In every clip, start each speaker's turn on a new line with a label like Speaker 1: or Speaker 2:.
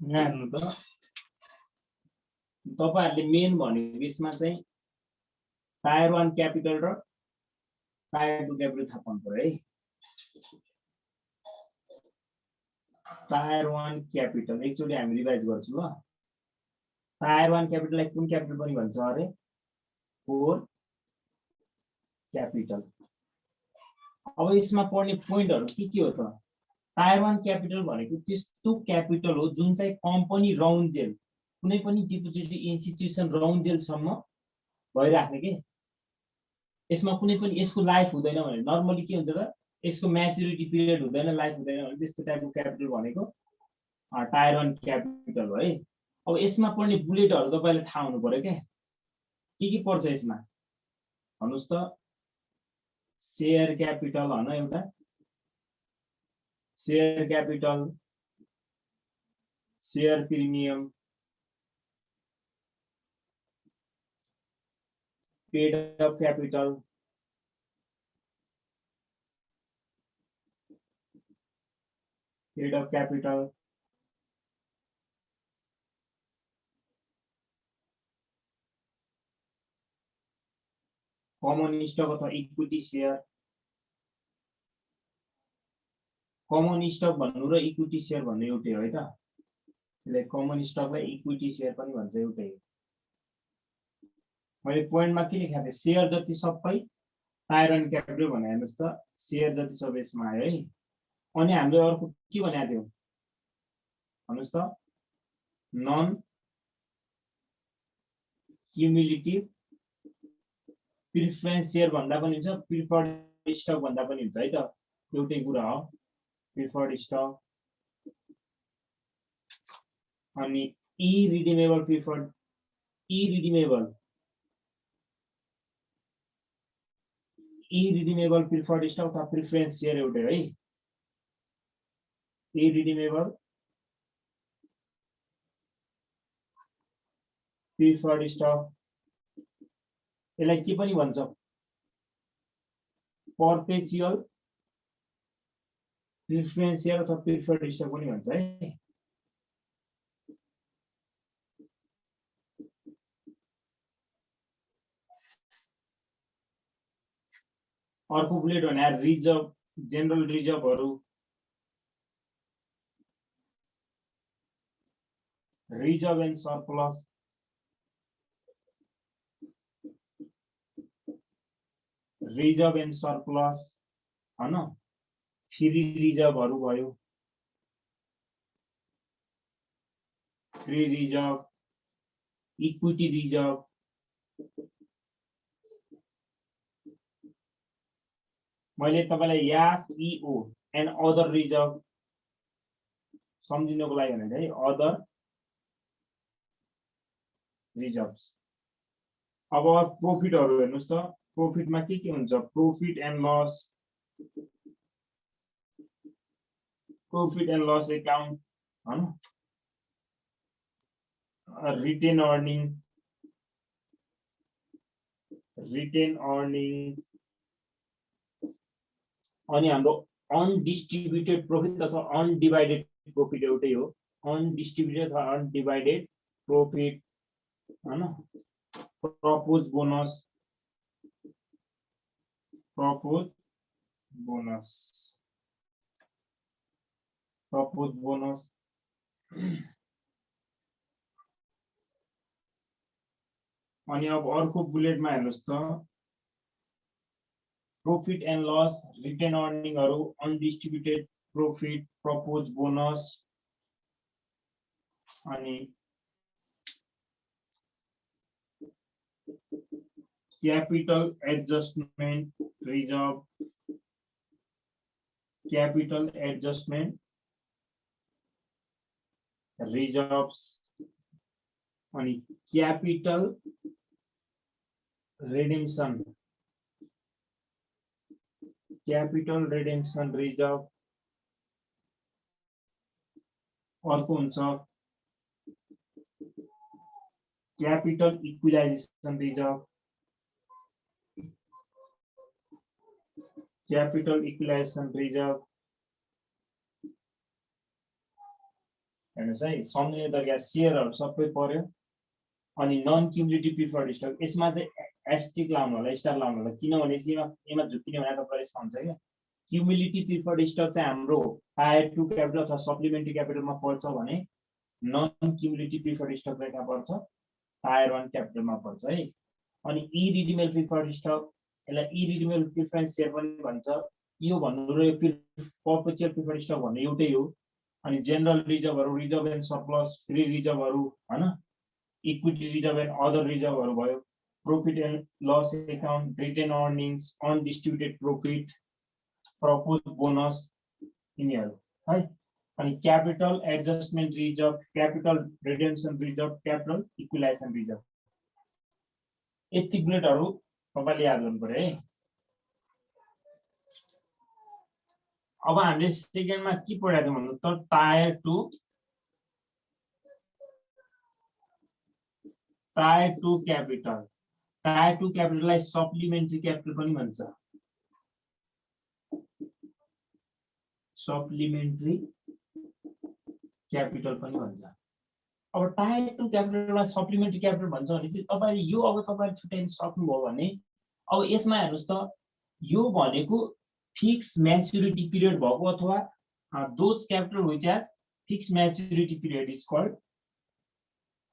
Speaker 1: यहाँ हेर्नु त तपाईहरुले मेन भनेको यसमा चाहिँ टायर 1 क्यापिटल र टायर 2 क्यापिटल थाहा पाउनु पर्यो है। टायर 1 क्यापिटल एकचोटी हामी रिभाइज गर्छौं ल। टायर 1 क्यापिटललाई कुन क्यापिटल पनि भन्छ अरे? Core capital. अब यसमा पढ्ने पोइन्टहरु के हो त? टायर 1 क्यापिटल भनेको त्यस्तो क्यापिटल हो जुन चाहिँ कम्पनी राउन्डजेल कुनै पनि डिपोजिटरी इन्स्टिट्युसन राउन्डजेल सम्म भइराख्ने के। यसमा कुनै पनि यसको लाइफ हुँदैन भने नर्मली के हुन्छ त यसको म्याच्युरिटी पिरियड हुँदैन लाइफ हुँदैन भने त्यस्तो टाइपको क्यापिटल भनेको टायर 1 क्यापिटल हो है। अब यसमा पर्ने बुलेटहरु तपाईले थाहा हुनु पर्यो के पर्छ यसमा भन्नुस् त। शेयर क्यापिटल हैन एउटा share capital, share premium, paid up capital, paid up capital, common stock अथवा इक्विटी शेयर। कमन स्टक भन्नु र इक्विटी शेयर भन्नु एउटै हो है त। त्यसले कमन स्टकलाई इक्विटी शेयर पनि भन्छ एउटै हो। मैले पोइन्टमा के लेखेको थिएँ? शेयर जति सबै टायर 1 क्यापिटल भने हेर्नुस् त शेयर जति सबै यसमा आयो है। अनि हामीले अर्को के भनेको थियौ भन्नुस् त? नन क्युमुलेटिभ प्रिफरेन्स शेयर भन्दा पनि हुन्छ, प्रिफर्ड स्टक भन्दा पनि हुन्छ है त। एउटै कुरा हो प्रिफर्ड स्टक। अनि irredeemable preferred irredeemable preferred stock अथवा प्रिफरेन्स शेयर एउटै है। इरिडिमेबल प्रिफर्ड स्टक यसलाई के पनि भन्छ? पर्पेचुअल प्रिफरेन्स शेयर अथवा प्रिफर्ड स्टक पनि भन्छ है। अर्को बुलेट भने रिजर्भ, जनरल रिजर्भहरु, reserve and surplus, reserve and surplus हैन। फ्री रिजर्भहरु भयो, फ्री रिजर्भ, इक्विटी रिजर्भ। मैले तपाईलाई एफईओ एन्ड अदर रिजर्भ सम्झिनको लागि भने है अदर रिजर्भ्स। अब प्रॉफिटहरु हेर्नुस् त। प्रॉफिटमा के हुन्छ? Profit and loss, profit and loss account हैन। Retained earning, retained earnings. अनि हाम्रो अनडिस्ट्रिब्युटेड प्रॉफिट अथवा अनडिवाइडेड प्रॉफिट एउटै हो। अनडिस्ट्रिब्युटेड अथवा अनडिवाइडेड प्रॉफिट हैन। Proposed bonus, proposed bonus, proposed bonus. अनि अब अर्को बुलेटमा हेर्नुस् त। प्रॉफिट एन्ड लस, रिटेन अर्निङहरु, अनडिस्ट्रिब्युटेड प्रॉफिट, प्रपोज बोनस। अनि capital adjustment reserve, capital adjustment reserves. अनि capital redemption, capital redemption reserve. अर्को हुन्छ capital equalisation reserve, capital equalisation reserve. हेर्नुस् है सम्झिने तरिका शेयरहरु सबै पर्यो अनि नन क्युमुलेटिभ प्रिफर्ड स्टक यसमा चाहिँ एस्टेरिस्क लाउनु होला स्टार लाउनु होला किनभने चाहिँ यसमा झुक्किने भने तपाईहरुले यसमा हुन्छ के क्युमुलेटिभ प्रिफर्ड स्टक चाहिँ हाम्रो टायर 2 क्यापिटल अथवा सप्लिमेन्ट्री क्यापिटलमा पर्छ भने नन क्युमुलेटिभ प्रिफर्ड स्टक चाहिँ कहाँ पर्छ टायर 1 क्यापिटलमा पर्छ है अनि इरिडिमेबल प्रिफर्ड स्टक यसलाई इरिडिमेबल प्रिफरेन्स शेयर पनि भन्छ यो भन्नु र पर्पेचुअल प्रिफर्ड स्टक भन्नु एउटै हो अनि जनरल रिजर्भहरु रिजर्भ एन्ड सरप्लस फ्री रिजर्भहरु हैन इक्विटी रिजर्भ एन्ड अदर रिजर्भहरु भयो profit and loss account retained earnings undistributed profit proposed bonus यिनीहरु है अनि capital adjustment reserve capital redemption reserve capital equalisation reserve यति बुलेटहरु तपाईले याद गर्नु पर्यो है अब हामीले सेकेन्डमा के पढाएको थियौं भन्नु त टायर 2 क्यापिटल टायर 2 क्यापिटललाई सप्लिमेन्ट्री क्यापिटल पनि भन्छ सप्लिमेन्ट्री क्यापिटल पनि भन्छ अब टायर 2 क्यापिटललाई सप्लिमेन्ट्री क्यापिटल भन्छ भने चाहिँ तपाईले यो अब तपाईले छुट्याउन सक्नुभयो भने अब यसमा हेर्नुस् त यो भनेको फिक्स मैच्योरिटी पीरियड भएको अथवा those capital which has fix maturity period is called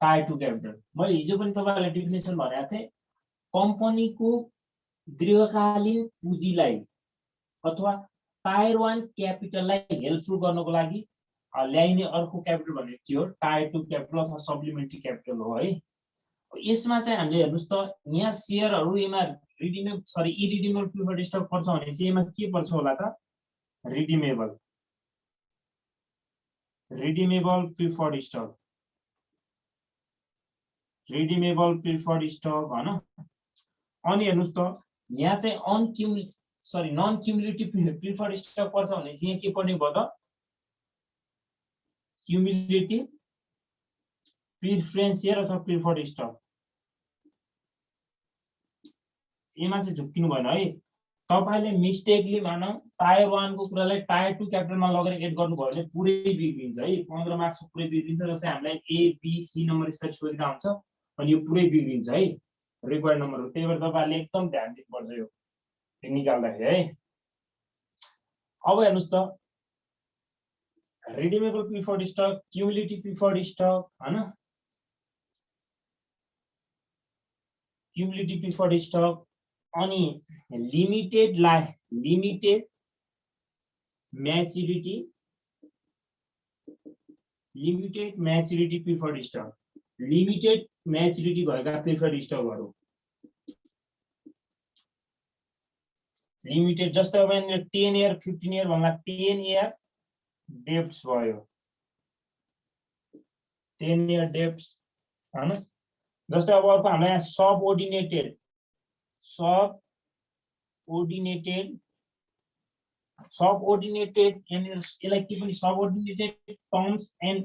Speaker 1: tyre 2 capital मैले हिजो पनि तपाईहरुलाई डेफिनेसन भनेको थिए कम्पनीको दीर्घकालीन पुँजीलाई अथवा टायर 1 क्यापिटललाई हेल्पफुल गर्नको लागि ल्याइने अर्को क्यापिटल भनेको के हो टायर 2 क्यापिटल अथवा सप्लिमेन्ट्री क्यापिटल हो है यसमा चाहिँ हामीले हेर्नुस् त यहाँ शेयरहरु यसमा रिडिमेबल सरी इरिडिमेबल प्रिफर्ड स्टक पर्छ भने चाहिँ यसमा के पर्छ होला त रिडिमेबल प्रिफर्ड स्टक हैन अनि हेर्नुस् त यहाँ चाहिँ नन क्युमुलेटिभ प्रिफर्ड स्टक पर्छ भने चाहिँ यहाँ के पर्ने भयो त क्युमुलेटिभ प्रिफरेन्स शेयर अथवा प्रिफर्ड स्टक यसमा चाहिँ झुक्किनु भएन है तपाईले मिस्टेकली मानौ टायर 1 को कुरालाई टायर 2 क्यापिटलमा लगेर एड गर्नु भयो भने पुरै बिग्रिन्छ है 15 मार्क्स पुरै बिग्रिन्छ जस्तै हामीलाई ए बी सी नम्बर यसरी सोधिरा हुन्छ अनि यो पुरै बिग्रिन्छ है रिक्वायर्ड नम्बर हो त्यही भएर तपाईहरुले एकदम ध्यान दिनुपर्छ यो निकाल्दाखेरि है अब हेर्नुस् त redeemable preferred stock cumulative preferred stock हैन क्युमुलेटिभ प्रिफर्ड स्टक अनि limited maturity preferred stock limited maturity भएका प्रिफर्ड स्टकहरु लिमिटेड जस्तो अब 10 इयर 15 इयर भन्दा 10 इयर डेब्ट्स भयो 10 इयर डेब्ट्स हैन जस्तै अब अर्को हामीलाई यहाँ सबओर्डिनेटेड यसलाई के पनि सबओर्डिनेटेड टर्म्स एन्ड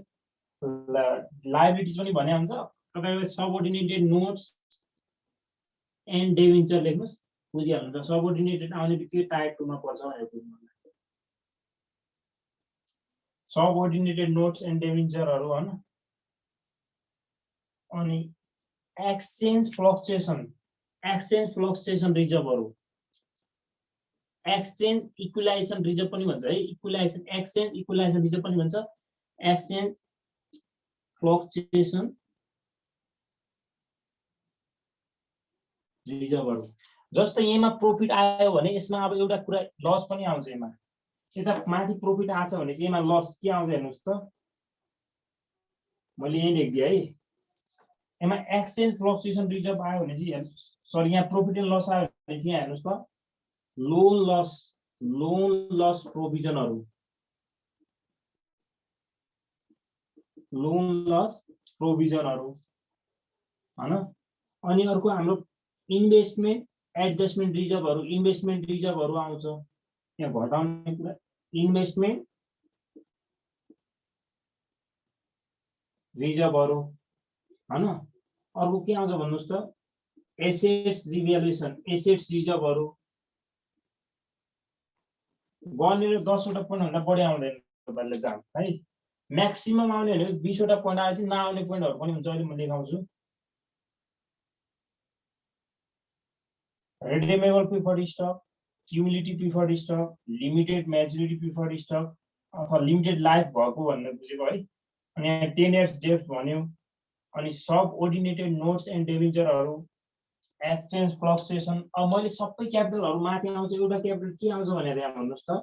Speaker 1: लायबिलिटीज पनि भने हुन्छ तपाईले सबओर्डिनेटेड नोट्स एन्ड डिबेन्चर लेख्नुस् बुझिहाल्नुहुन्छ सबओर्डिनेटेड आउने बित्तिकै टायर 2 मा पर्छ भनेर बुझ्नु सबओर्डिनेटेड नोट्स एन्ड डिबेन्चरहरु हैन अनि एक्सचेन्ज फ्लक्चुएसन रिजर्भहरु एक्सचेन्ज इक्विलाइजेसन रिजर्भ पनि भन्छ है एक्सचेन्ज इक्विलाइजेसन रिजर्भ पनि भन्छ एक्सचेन्ज फ्लक्चुएसन रिजर्भहरु जस्तै यसमा प्रॉफिट आयो भने यसमा अब एउटा कुरा लस पनि आउँछ यसमा यता माथि प्रॉफिट आछ भने चाहिँ यसमा लस के आउँछ हेर्नुस् त मैले यही लेख्दिए है यसमा एक्सचेन्ज फ्लक्चुएसन रिजर्भ आयो भने चाहिँ सरी यहाँ प्रॉफिट एन्ड लस आयो भने चाहिँ हेर्नुस् त लोन लस प्रोभिजनहरु हैन अनि अर्को हाम्रो इन्भेस्टमेन्ट एडजस्टमेन्ट रिजर्भहरु आउँछ यहाँ घटाउने कुरा इन्भेस्टमेन्ट रिजर्भहरु हैन अर्को के आउँछ भन्नुस् त एसेट्स रिभ्यालुएसन एसेट्स रिजर्भहरु गर्ने 10 वटा पोइन्ट भन्दा बढी आउँदैन तपाईले जाम है म्याक्सिमम आउने भनेको 20 वटा पोइन्ट आएपछि नआउने पोइन्टहरु पनि हुन्छ अहिले म देखाउँछु redeemable preferred stock cumulative preferred stock limited maturity preferred stock अथवा लिमिटेड लाइफ भएको भन्ने बुझेको है अनि यहाँ 10 years डेट भन्यो अनि सब ऑर्डिनेटेड नोट्स एन्ड डेबेन्चरहरु एक्सचेन्ज फ्लक्चुएसन अब मैले सबै क्यापिटलहरु माथि आउँछ एउटा क्यापिटल के आउँछ भनेर यहाँ भन्नुस् त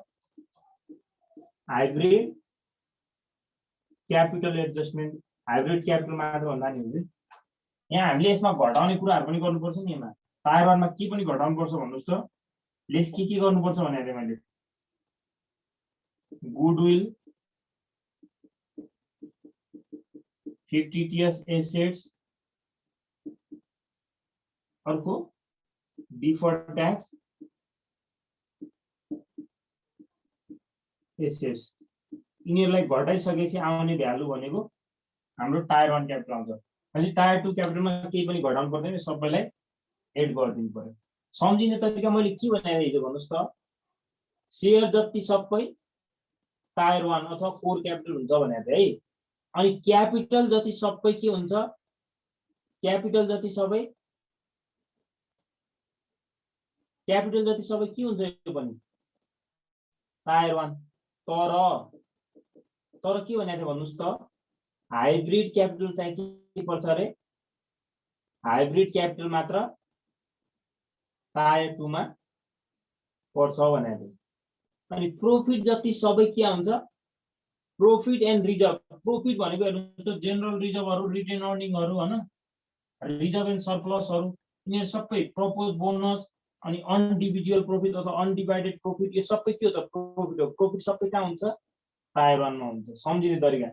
Speaker 1: hybrid capital adjustment hybrid capital मात्र भन्दा नि हुन्छ यहाँ हामीले यसमा घटाउने कुराहरु पनि गर्नुपर्छ नि यसमा टायर 1 मा के पनि घटाउनु पर्छ भन्नुस् त लेस के गर्नुपर्छ भनेर मैले गुडविल 50 टीएस एसेट्स अर्को डिफर्ड ट्याक्स एसेट्स यिनीहरुलाई घटाइसकेपछि आउने भ्यालु भनेको हाम्रो टायर 1 क्यापिटल आउँछ अनि टायर 2 क्यापिटलमा केही पनि घटाउनु पर्दैन सबैलाई एड गरिदिनु पर्यो सम्झिने तरिका मैले के भनेर हिजो भन्नुस् त शेयर जति सबै टायर 1 अथवा कोर क्यापिटल हुन्छ भनेर है अनि क्यापिटल जति सबै के हुन्छ क्यापिटल जति सबै के हुन्छ यो पनि टायर 1 तर के भनेर भन्नुस् त हाइब्रिड क्यापिटल चाहिँ के पर्छ रे हाइब्रिड क्यापिटल मात्र टायर 2 मा पर्छ भनेर अनि प्रोफिट जति सबै के हुन्छ प्रोफिट एन्ड रिजर्भ प्रोफिट भनेको हेर्नुस् त जनरल रिजर्भहरु रिटेन अर्निङहरु हैन रिजर्भ एन्ड सरप्लसहरु यिनीहरु सबै प्रपोज बोनस अनि अनडिभिजुअल प्रोफिट अथवा अनडिवाइडेड प्रोफिट यो सबै के हो त प्रोफिट हो प्रोफिट सबै कहाँ हुन्छ टायर 1 मा हुन्छ सम्झिने तरिका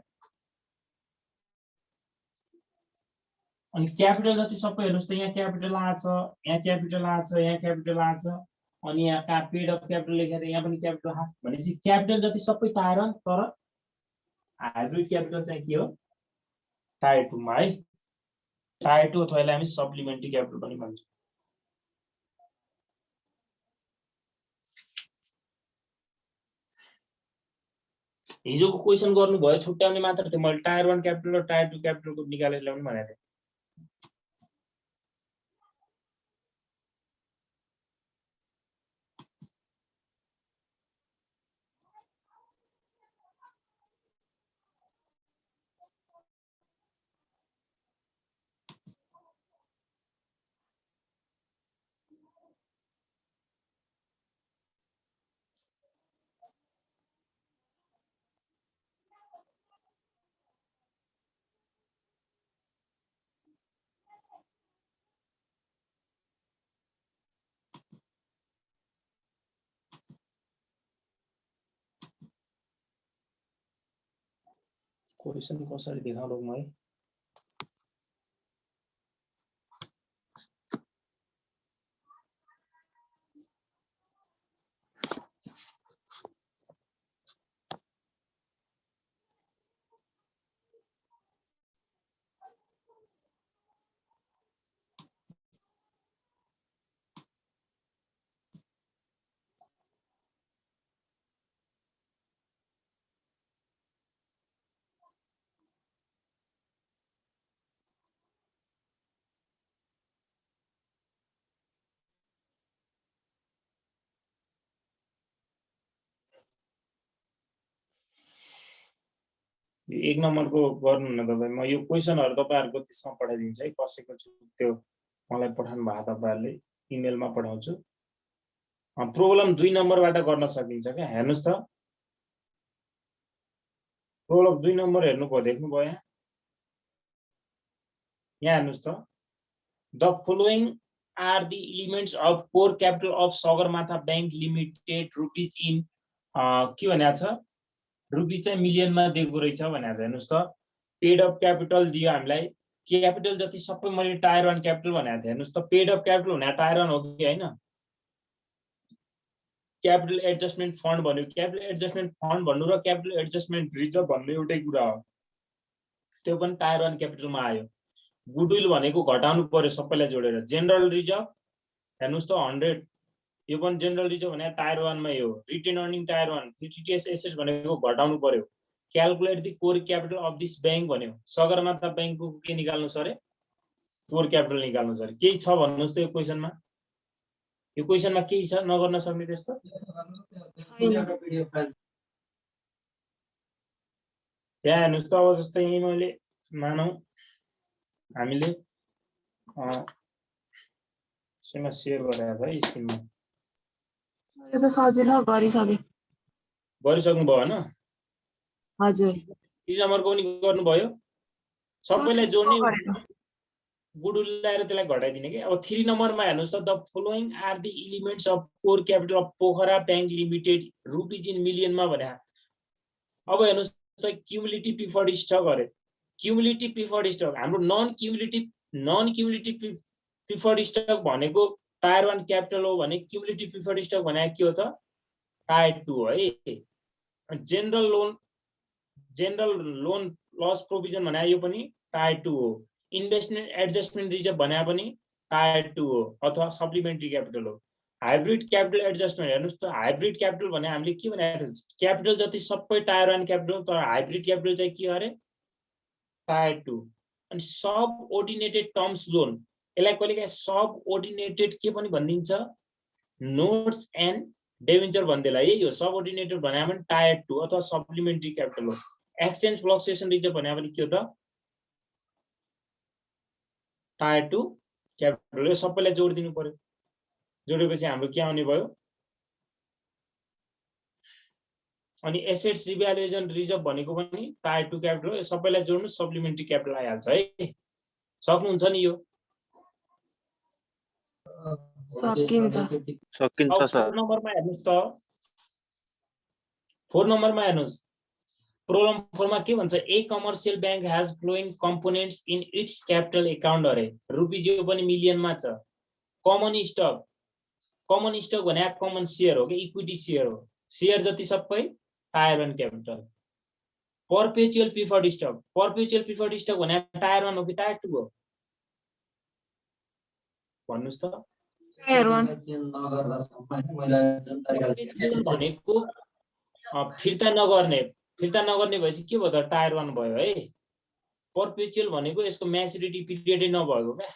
Speaker 1: अनि क्यापिटल जति सबै हेर्नुस् त यहाँ क्यापिटल आछ यहाँ क्यापिटल आछ यहाँ क्यापिटल आछ अनि यहाँ का पेड अफ क्यापिटल लेखेर यहाँ पनि क्यापिटल आछ भनेपछि क्यापिटल जति सबै टायर 1 तर हाइब्रिड क्यापिटल चाहिँ के हो टायर 2 मा है टायर 2 अथवा यसलाई हामी सप्लिमेन्ट्री क्यापिटल पनि भन्छौं हिजोको क्वेशन गर्नु भयो छुट्याउने मात्र थियो मैले टायर 1 क्यापिटल र टायर 2 क्यापिटलको निकालेर ल्याउनु भनेको थिएँ क्वेशन कसरी देखाउँ म है एक नम्बरको गर्नु न तपाई म यो क्वेशनहरु तपाईहरुको त्यसमा पठाइदिन्छु है कसैको त्यो मलाई पठाउनु भएको तपाईहरुले इमेलमा पठाउँछु प्रब्लम 2 नम्बरबाट गर्न सकिन्छ के हेर्नुस् त प्रब्लम 2 नम्बर हेर्नु भयो देख्नु भयो यहाँ हेर्नुस् त the following are the elements of core capital of Sagarmatha bank limited rupees in के भनेको छ रुपीज चाहिँ मिलियनमा दिएको रहेछ भनेको छ हेर्नुस् त पेड अफ क्यापिटल दियो हामीलाई क्यापिटल जति सबै मैले टायर 1 क्यापिटल भनेको थिएँ हेर्नुस् त पेड अफ क्यापिटल हुने टायर 1 हो कि हैन क्यापिटल एडजस्टमेन्ट फन्ड भन्यो क्यापिटल एडजस्टमेन्ट फन्ड भन्नु र क्यापिटल एडजस्टमेन्ट रिजर्भ भन्नु एउटै कुरा हो त्यो पनि टायर 1 क्यापिटलमा आयो गुडविल भनेको घटाउनु पर्यो सबैलाई जोडेर जनरल रिजर्भ हेर्नुस् त 100 यो पनि जनरल रिजर्भ भने टायर 1 मै हो रिटेन अर्निङ टायर 1 50 टीएस एसेट्स भनेको घटाउनु पर्यो calculate the core capital of this bank भन्यो सगरमाथा बैंकको के निकाल्नु छ रे कोर क्यापिटल निकाल्नु छ रे केही छ भन्नुस् त यो क्वेशनमा केही छ नगर्न सक्ने त्यस्तो यहाँ हेर्नुस् त अब जस्तै यही मैले मानौ हामीले यसमा शेयर गरेको छ स्क्रिनमा
Speaker 2: यो त सजिलो गरिसक्नु
Speaker 1: भयो हैन
Speaker 2: हजुर
Speaker 1: 3 नम्बरको पनि गर्नुभयो सबैलाई जोड्ने गुडुल ल्याएर त्यसलाई घटाइदिने के अब 3 नम्बरमा हेर्नुस् त the following are the elements of core capital of Pokhara bank limited rupees in मिलियनमा भने अब हेर्नुस् त क्युमुलेटिभ प्रिफर्ड स्टक अरे क्युमुलेटिभ प्रिफर्ड स्टक हाम्रो नन क्युमुलेटिभ प्रिफर्ड स्टक भनेको टायर 1 क्यापिटल हो भने क्युमुलेटिभ प्रिफर्ड स्टक भने के हो त टायर 2 है जेनरल लोन लस प्रोभिजन भने यो पनि टायर 2 हो इन्भेस्टमेन्ट एडजस्टमेन्ट रिजर्भ भने पनि टायर 2 हो अथवा सप्लिमेन्ट्री क्यापिटल हो हाइब्रिड क्यापिटल एडजस्टमेन्ट हेर्नुस् त हाइब्रिड क्यापिटल भने हामीले के भनेको क्यापिटल जति सबै टायर 1 क्यापिटल तर हाइब्रिड क्यापिटल चाहिँ के अरे टायर 2 अनि सब ऑर्डिनेटेड टर्म्स लोन यसलाई कहिलेकाहीँ सब ऑर्डिनेटेड के पनि भनिन्छ नोट्स एन्ड डेभेन्चर भन्दैला यही हो सब ऑर्डिनेटेड भने पनि टायर 2 अथवा सप्लिमेन्ट्री क्यापिटल हो एक्सचेन्ज फ्लक्चुएसन रिजर्भ भने पनि के हो त टायर 2 क्यापिटल यो सबैलाई जोडिदिनु पर्यो जोडेपछि हाम्रो के आउने भयो अनि एसेट्स रिभ्यालुएसन रिजर्भ भनेको पनि टायर 2 क्यापिटल हो यो सबैलाई जोड्नु सप्लिमेन्ट्री क्यापिटल आइहाल्छ है सक्नुहुन्छ नि यो
Speaker 2: सकिन्छ
Speaker 1: सर 4 नम्बरमा हेर्नुस् त 4 नम्बरमा हेर्नुस् प्रोब्लम 4 मा के भन्छ a commercial bank has following components in its capital account अरे रुपीज यो पनि मिलियनमा छ कमन स्टक भने कमन शेयर हो के इक्विटी शेयर हो शेयर जति सबै tier 1 capital perpetual preferred stock भने टायर 1 हो कि टायर 2 हो भन्नुस् त
Speaker 2: टायर 1
Speaker 1: भनेको फिर्ता नगर्ने भएपछि के भयो त टायर 1 भयो है परपेचुअल भनेको यसको म्याच्युरिटी पिरियडै नभएको क्या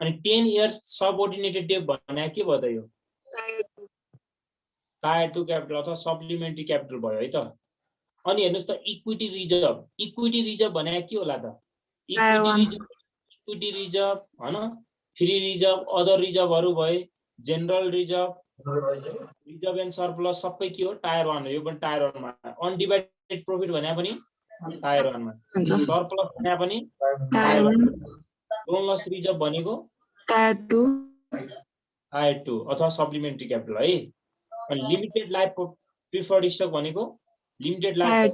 Speaker 1: अनि 10 इयर्स सबअर्डिनेटेड डेट भने के भयो त यो टायर 2 क्यापिटल अथवा सप्लिमेन्ट्री क्यापिटल भयो है त अनि हेर्नुस् त इक्विटी रिजर्भ भने के होला त इक्विटी रिजर्भ हैन फ्री रिजर्भ अदर रिजर्भहरु भए जनरल रिजर्भ एन्ड सरप्लस सबै के हो टायर 1 हो यो पनि टायर 1 मा अनडिवाइडेड प्रॉफिट भने पनि टायर 1 मा सरप्लस भने पनि टायर 1 लोन लस रिजर्भ भनेको टायर 2 अथवा सप्लिमेन्ट्री क्यापिटल है अनि लिमिटेड लाइफ प्रिफर्ड स्टक भनेको लिमिटेड लाइफ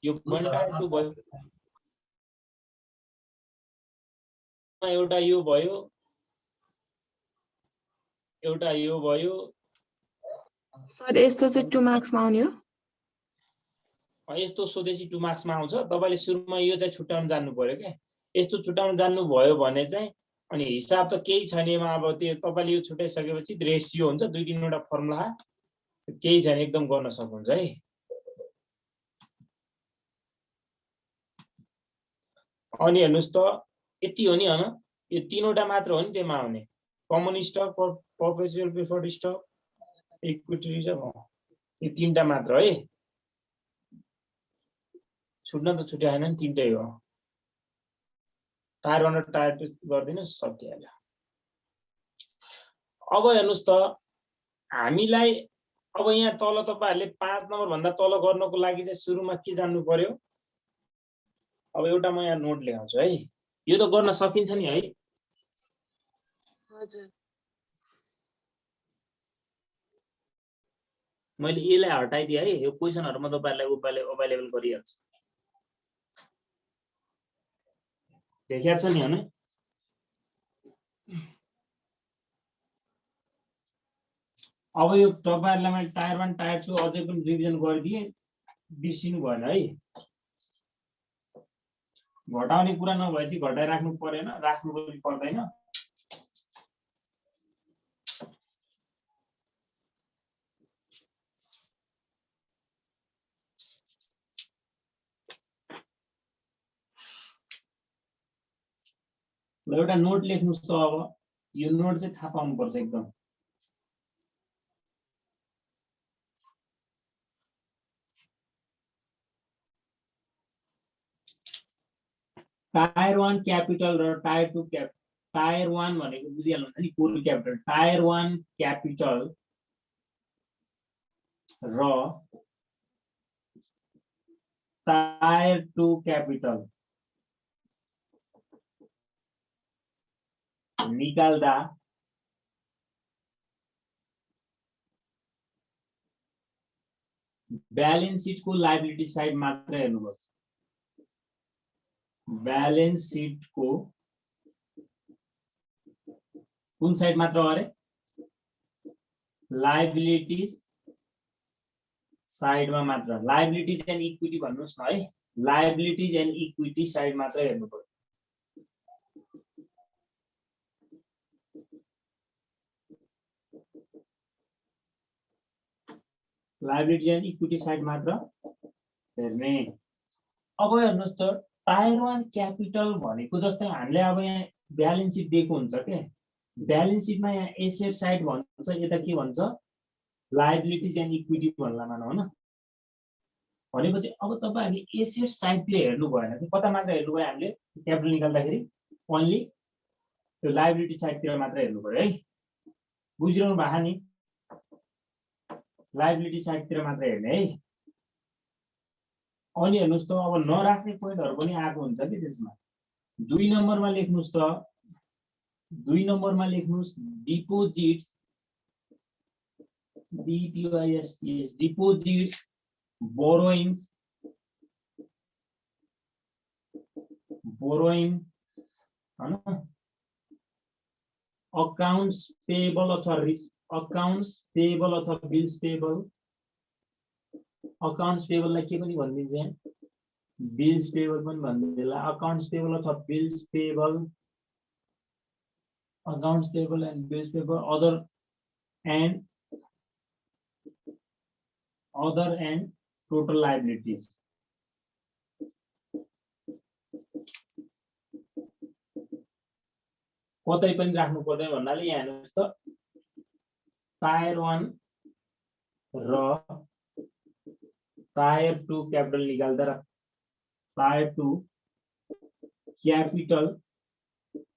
Speaker 1: यो पनि टायर 2 भयो एउटा यो भयो
Speaker 2: सर यस्तो चाहिँ 2 मार्क्समा आउने हो
Speaker 1: यस्तो स्वदेशी 2 मार्क्समा आउँछ तपाईले सुरुमा यो चाहिँ छुट्याउन जान्नु पर्यो के यस्तो छुट्याउन जान्नु भयो भने चाहिँ अनि हिसाब त केही छैन एमा अब त्यो तपाईले यो छुटाइसकेपछि रेशियो हुन्छ दुई तीनवटा फर्मुला केही छैन एकदम गर्न सक्नुहुन्छ है अनि हेर्नुस् त यति हो नि हैन यो तीनवटा मात्र हो नि त्यसमा आउने common stock perpetual preferred stock equity reserve यो तीनटा मात्र है छुट्न त छुट्याएन नि तीनटै हो टायर 1 र टायर 2 गर्दिनुस् सकिहाल्यो अब हेर्नुस् त हामीलाई अब यहाँ तल तपाईहरुले 5 नम्बर भन्दा तल गर्नको लागि चाहिँ सुरुमा के जान्नु पर्यो अब एउटा म यहाँ नोट लेखाउँछु है यो त गर्न सकिन्छ नि है
Speaker 2: हजुर
Speaker 1: मैले यसलाई हटाइदिए है यो क्वेशनहरु म तपाईहरुलाई अवेलेबल गरिहाल्छु देखिया छ नि हैन अब यो तपाईहरुलाई मैले टायर 1 टायर 2 अझै पनि रिभिजन गरिदिए बिर्सिनु भएन है घटाउने कुरा नभएपछि घटाइ राख्नु पर्दैन राख्नु पनि पर्दैन एउटा नोट लेख्नुस् त अब यो नोट चाहिँ थाहा पाउनु पर्छ एकदम टायर 1 क्यापिटल र टायर 2 टायर 1 भनेको बुझिहाल्नुहुन्छ नि कोर क्यापिटल टायर 1 क्यापिटल र टायर 2 क्यापिटल निकाल्दा ब्यालेन्स शीट को लायबिलिटी साइड मात्र हेर्नुपर्छ ब्यालेन्स शीट को कुन साइड मात्र अरे लायबिलिटीज साइड में मात्र लायबिलिटीज एन्ड इक्विटी भन्नुस् न है लायबिलिटीज एन्ड इक्विटी साइड मात्र हेर्नुपर्छ लायबिलिटी एन्ड इक्विटी साइड मात्र हेर्ने अब हेर्नुस् त टायर 1 क्यापिटल भनेको जस्तै हामीले अब यहाँ ब्यालेन्स शीट दिएको हुन्छ के ब्यालेन्स शीटमा यहाँ एसेट साइड भन्छ यता के भन्छ लायबिलिटीज एन्ड इक्विटी भन्ला मानौ हैन भनेपछि अब तपाईहरुले एसेट साइडतिर हेर्नु भएन कि कता मात्र हेर्नु भयो हामीले क्यापिटल निकाल्दाखेरि ओन्ली त्यो लायबिलिटी साइडतिर मात्र हेर्नु पर्यो है बुझिरहनु भएको नि लायबिलिटी साइडतिर मात्र हेर्ने है अनि हेर्नुस् त अब नराख्ने पोइन्टहरु पनि आएको हुन्छ कि त्यसमा 2 नम्बरमा लेख्नुस् त 2 नम्बरमा लेख्नुस् डिपोजिट्स DPOIST डिपोजिट्स बोरोइंग्स हैन अकाउंट्स पेएबल अथवा अकाउंट्स पेएबल अथवा बिल्स पेएबल अकाउंट्स पेएबल लाई के पनि भनिदिन्छ यहाँ बिल्स पेएबल पनि भन्दैला अकाउंट्स पेएबल अथवा bills payable accounts payable and bills payable other and total liabilities कतै पनि राख्नु पर्दैन भन्नाले यहाँ हेर्नुस् त टायर 1 र टायर 2 क्यापिटल निकाल्दा र टायर 2 क्यापिटल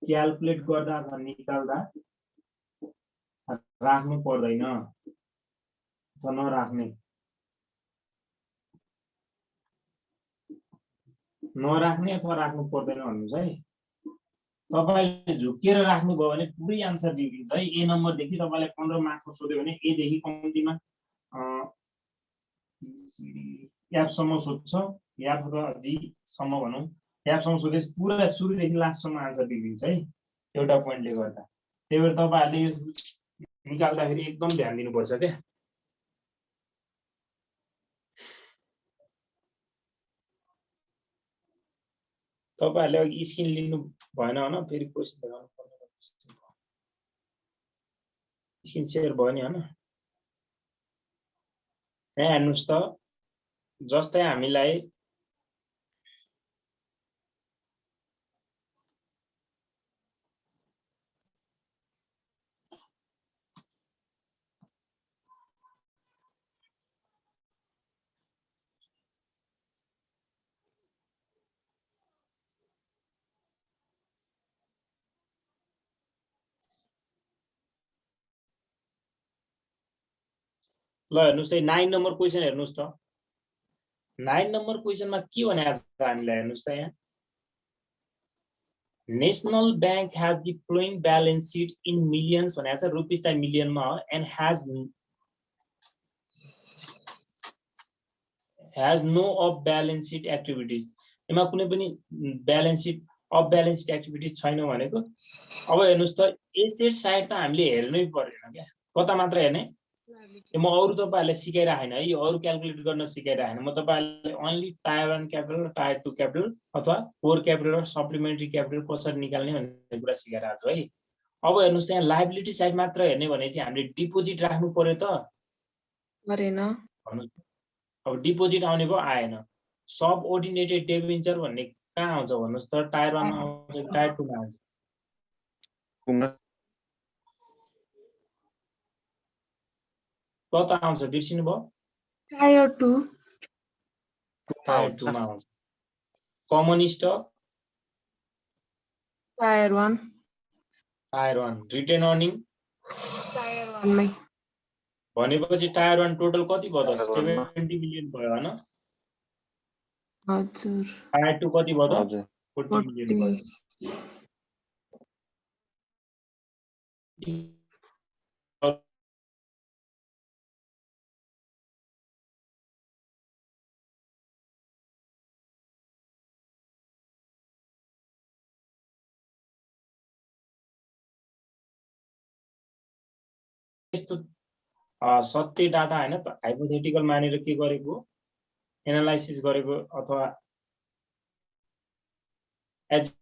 Speaker 1: क्याल्कुलेट गर्दा अथवा निकाल्दा राख्नु पर्दैन अथवा नराख्ने अथवा राख्नु पर्दैन भन्नुस् है तपाईले झुकेर राख्नु भयो भने पुरै आन्सर दिन्छ है ए नम्बर देखि तपाईलाई 15 मार्क्समा सोध्यो भने ए देखि कम्तीमा एफ सम्म सोध्छ एफ अथवा जी सम्म भनौं एफ सम्म सोधे पुरा सुरुदेखि लास्ट सम्म आन्सर दिन्छ है एउटा पोइन्टले गर्दा त्यही भएर तपाईहरुले निकाल्दाखेरि एकदम ध्यान दिनुपर्छ के तपाईहरुले अघि स्क्रिन लिनु भएन हैन फेरि क्वेशन देखाउनु पर्ने स्क्रिन शेयर भयो नि हैन यहाँ हेर्नुस् त जस्तै हामीलाई ल हेर्नुस् त 9 नम्बर क्वेशन हेर्नुस् त 9 नम्बर क्वेशनमा के भनेको छ हामीलाई हेर्नुस् त यहाँ national bank has the flowing balance sheet in millions भनेको छ रुपैयाँ चाहिँ मिलियनमा हो and has no off balance sheet activities एमा कुनै पनि balance sheet of balance sheet activities छैन भनेको अब हेर्नुस् त एसेट साइड त हामीले हेर्नै पर्दैन के कता मात्र हेर्ने म अरु तपाईहरुलाई सिकाइराखेन है यो अरु क्याल्कुलेट गर्न सिकाइराखेन म तपाईहरुलाई ओन्ली टायर 1 क्यापिटल र टायर 2 क्यापिटल अथवा कोर क्यापिटल र सप्लिमेन्टरी क्यापिटल कसरी निकाल्ने भन्ने कुरा सिकाइराछु है अब हेर्नुस् त यहाँ लायबिलिटी साइड मात्र हेर्ने भने चाहिँ हामीले डिपोजिट राख्नु पर्यो त गरेन भन्नुस् अब डिपोजिट आउने भो आएन सब अर्डिनेटेड डिबेन्चर भन्ने कहाँ आउँछ भन्नुस् त टायर 1 मा आउँछ टायर 2 मा आउँछ कता आउँछ बिर्सिनु भयो
Speaker 2: Tier 2.
Speaker 1: टायर 2 मा आउँछ common stock
Speaker 2: Tier 1.
Speaker 1: Tier 1 retain earning
Speaker 2: Tier 1 मै
Speaker 1: भनेपछि टायर 1 टोटल कति भयो त 70 मिलियन भयो हैन
Speaker 2: हजुर
Speaker 1: टायर 2 कति भयो त
Speaker 3: हजुर
Speaker 1: 40 मिलियन भयो
Speaker 2: 40.
Speaker 1: यस्तो सत्य डाटा हैन त हाइपोथेटिकल मानेर के गरेको एनालाइसिस गरेको अथवा एज